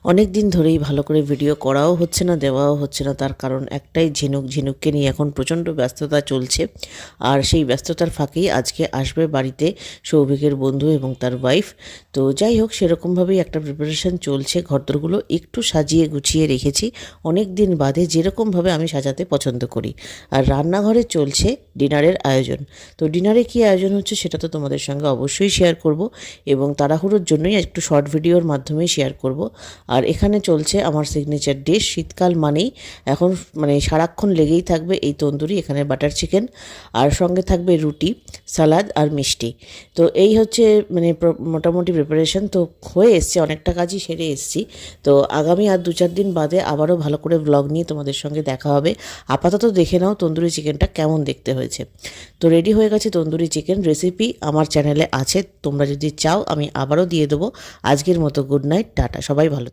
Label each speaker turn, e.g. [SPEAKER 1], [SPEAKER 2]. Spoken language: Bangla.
[SPEAKER 1] অনেক দিন ধরেই ভালো করে ভিডিও করাও হচ্ছে না, দেওয়াও হচ্ছে না। তার কারণ একটাই, ঝিনুককে নিয়ে এখন প্রচণ্ড ব্যস্ততা চলছে। আর সেই ব্যস্ততার ফাঁকেই আজকে আসবে বাড়িতে সৌভিকের বন্ধু এবং তার ওয়াইফ। তো যাই হোক, সেরকমভাবেই একটা প্রিপারেশন চলছে। ঘরদোরগুলো একটু সাজিয়ে গুছিয়ে রেখেছি অনেক দিন বাদে, যেরকমভাবে আমি সাজাতে পছন্দ করি। আর রান্নাঘরে চলছে ডিনারের আয়োজন। তো ডিনারে কী আয়োজন হচ্ছে সেটা তো তোমাদের সঙ্গে অবশ্যই শেয়ার করব, এবং তাড়াহুড়োর জন্যই একটু শর্ট ভিডিওর মাধ্যমেই শেয়ার করব। আর এখানে চলছে আমার সিগনেচার ডিশ। শীতকাল মানেই এখন মানে সারাক্ষণ লেগেই থাকবে এই তন্দুরি। এখানে বাটার চিকেন, আর সঙ্গে থাকবে রুটি, সালাদ আর মিষ্টি। তো এই হচ্ছে মানে মোটামুটি প্রিপারেশন তো হয়ে এসছে, অনেকটা কাজই সেরে এসছি। তো আগামী আর 2-4 দিন বাদে আবারও ভালো করে ব্লগ নিয়ে তোমাদের সঙ্গে দেখা হবে। আপাতত দেখে নাও তন্দুরি চিকেনটা কেমন দেখতে হয়েছে। তো রেডি হয়ে গেছে তন্দুরি চিকেন। রেসিপি আমার চ্যানেলে আছে, তোমরা যদি চাও আমি আবারও দিয়ে দেবো। আজকের মতো গুড নাইট, টাটা, সবাই ভালো।